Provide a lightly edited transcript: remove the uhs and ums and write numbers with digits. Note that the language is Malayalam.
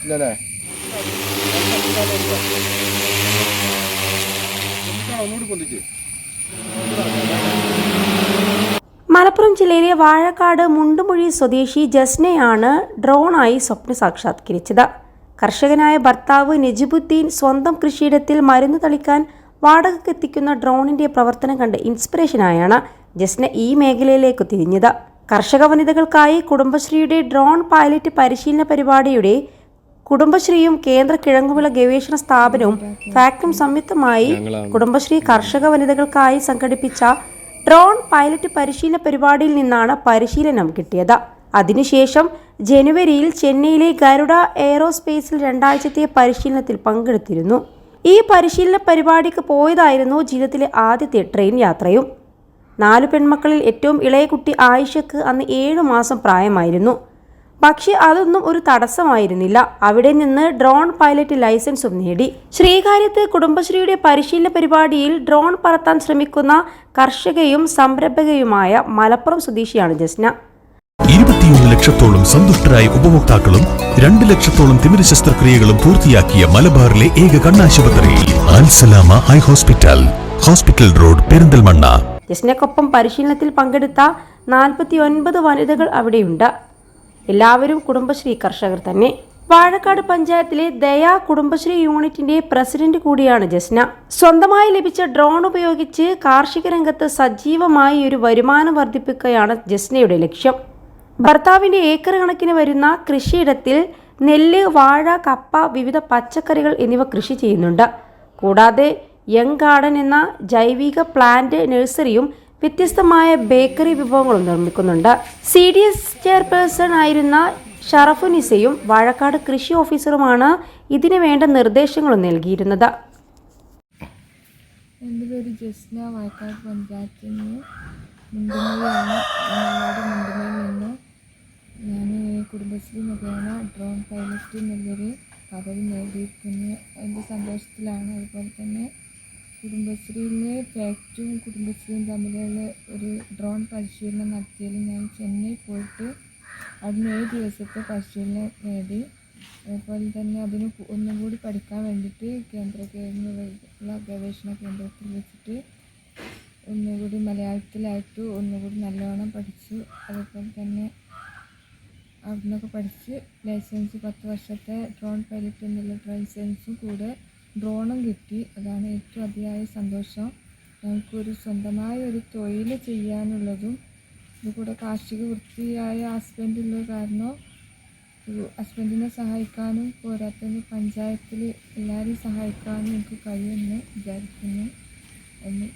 ഇല്ലല്ലേ? മലപ്പുറം ജില്ലയിലെ വാഴക്കാട് മുണ്ടുമൊഴി സ്വദേശി ജസ്നയാണ് ഡ്രോണായി സ്വപ്നം സാക്ഷാത്കരിച്ചത്. കർഷകനായ ഭർത്താവ് നജിബുദ്ദീൻ സ്വന്തം കൃഷിയിടത്തിൽ മരുന്ന് തളിക്കാൻ വാടകയ്ക്കെത്തിക്കുന്ന ഡ്രോണിന്റെ പ്രവർത്തനം കണ്ട് ഇൻസ്പിറേഷനായാണ് ജസ്ന ഈ മേഖലയിലേക്ക് തിരിഞ്ഞത്. കർഷക വനിതകൾക്കായി കുടുംബശ്രീയുടെ ഡ്രോൺ പൈലറ്റ് പരിശീലന പരിപാടിയുടെ കുടുംബശ്രീയും കേന്ദ്ര കിഴങ്ങുവിള ഗവേഷണ സ്ഥാപനവും ഫാക്ടും സംയുക്തമായി കുടുംബശ്രീ കർഷക വനിതകൾക്കായി സംഘടിപ്പിച്ച ഡ്രോൺ പൈലറ്റ് പരിശീലന പരിപാടിയിൽ നിന്നാണ് പരിശീലനം കിട്ടിയത്. അതിനുശേഷം ജനുവരിയിൽ ചെന്നൈയിലെ ഗരുഡ എയ്റോസ്പേസിൽ 2 ആഴ്ചത്തെ പരിശീലനത്തിൽ പങ്കെടുത്തിരുന്നു. ഈ പരിശീലന പരിപാടിക്ക് പോയതായിരുന്നു ജീവിതത്തിലെ ആദ്യത്തെ ട്രെയിൻ യാത്രയും. 4 പെൺമക്കളിൽ ഏറ്റവും ഇളയ കുട്ടി ആയിഷക്ക് അന്ന് 7 മാസം പ്രായമായിരുന്നു. പക്ഷേ അതൊന്നും ഒരു തടസ്സമായിരുന്നില്ല. അവിടെ നിന്ന് ഡ്രോൺ പൈലറ്റ് ലൈസൻസും നേടി. ശ്രീകാര്യത്ത് കുടുംബശ്രീയുടെ പരിശീലന പരിപാടിയിൽ ഡ്രോൺ പറത്താൻ ശ്രമിക്കുന്ന കർഷകയും സംരംഭകയുമായ മലപ്പുറം സ്വദേശിയാണ് ജസ്ന. 21 ലക്ഷത്തോളം സന്തുഷ്ടരായ ഉപഭോക്താക്കളും 2 ലക്ഷത്തോളം തിമിര ശസ്ത്രക്രിയകളും പൂർത്തിയാക്കിയ മലബാറിലെ ഏക കണ്ണാശുപത്രി Alsalama eye hospital, hospital road, Perinthalmanna. ജസ്നയ്ക്കൊപ്പം പരിശീലനത്തിൽ പങ്കെടുത്ത 49 വനിതകൾ അവിടെയുണ്ട്. എല്ലാവരും കുടുംബശ്രീ കർഷകർ തന്നെ. വാഴക്കാട് പഞ്ചായത്തിലെ ദയാ കുടുംബശ്രീ യൂണിറ്റിന്റെ പ്രസിഡന്റ് കൂടിയാണ് ജസ്ന. സ്വന്തമായി ലഭിച്ച ഡ്രോൺ ഉപയോഗിച്ച് കാർഷിക രംഗത്ത് സജീവമായി ഒരു വരുമാനം വർദ്ധിപ്പിക്കുകയാണ് ജസ്നയുടെ ലക്ഷ്യം. ഭർത്താവിന്റെ ഏക്കർ കണക്കിന് വരുന്ന കൃഷിയിടത്തിൽ നെല്ല്, വാഴ, കപ്പ, വിവിധ പച്ചക്കറികൾ എന്നിവ കൃഷി ചെയ്യുന്നുണ്ട്. കൂടാതെ യങ് ഗാർഡൻ എന്ന ജൈവിക പ്ലാന്റ് നഴ്സറിയും വ്യത്യസ്തമായ ബേക്കറി വിഭവങ്ങളും നിർമ്മിക്കുന്നുണ്ട്. CDS ചെയർപേഴ്സൺ ആയിരുന്ന ഷറഫുനിസയും വാഴക്കാട് കൃഷി ഓഫീസറുമാണ് ഇതിനു വേണ്ട നിർദ്ദേശങ്ങളും നൽകിയിരുന്നത്. എൻ്റെ പേര് ജസ്ന. വാഴക്കാട് പഞ്ചായത്തിൽ നിന്ന് മുണ്ടുമൊഴിയാണ്. മുണ്ടുമൊഴിയിൽ നിന്ന് ഞാൻ കുടുംബശ്രീ മുഖേന ഡ്രോൺ പൈലറ്റ് എന്നുള്ളൊരു പദവി നേടിയിരിക്കുന്നു. എൻ്റെ സന്തോഷത്തിലാണ്. അതുപോലെ തന്നെ കുടുംബശ്രീയിലെ ഫാക്റ്റും കുടുംബശ്രീയും തമ്മിലുള്ള ഒരു ഡ്രോൺ പരിശീലനം നടത്തിയതിൽ ഞാൻ ചെന്നൈ പോയിട്ട് അതിന് 7 ദിവസത്തെ പരിശീലനം നേടി. അതുപോലെ തന്നെ അതിന് ഒന്നും കൂടി പഠിക്കാൻ വേണ്ടിയിട്ട് കേന്ദ്ര ഗവേഷണ കേന്ദ്രത്തിൽ വെച്ചിട്ട് ഒന്നുകൂടി മലയാളത്തിലായിട്ട് ഒന്നുകൂടി നല്ലോണം പഠിച്ചു. അതുപോലെ തന്നെ അവിടെ നിന്നൊക്കെ പഠിച്ച് ലൈസൻസ് 10 വർഷത്തെ ഡ്രോൺ പൈലറ്റ് എന്നുള്ള ലൈസൻസും കൂടെ ഡ്രോണും കിട്ടി. അതാണ് ഏറ്റവും അതിയായ സന്തോഷം. ഞങ്ങൾക്കൊരു സ്വന്തമായ ഒരു തൊഴിൽ ചെയ്യാനുള്ളതും ഇതുകൂടെ കാർഷിക വൃത്തിയായ ഹസ്ബൻഡുള്ള കാരണം ഹസ്ബൻഡിനെ സഹായിക്കാനും പോരാത്തതിന് പഞ്ചായത്തിൽ എല്ലാവരെയും സഹായിക്കാനും എനിക്ക് കഴിയുമെന്ന് വിചാരിക്കുന്നു എന്ന്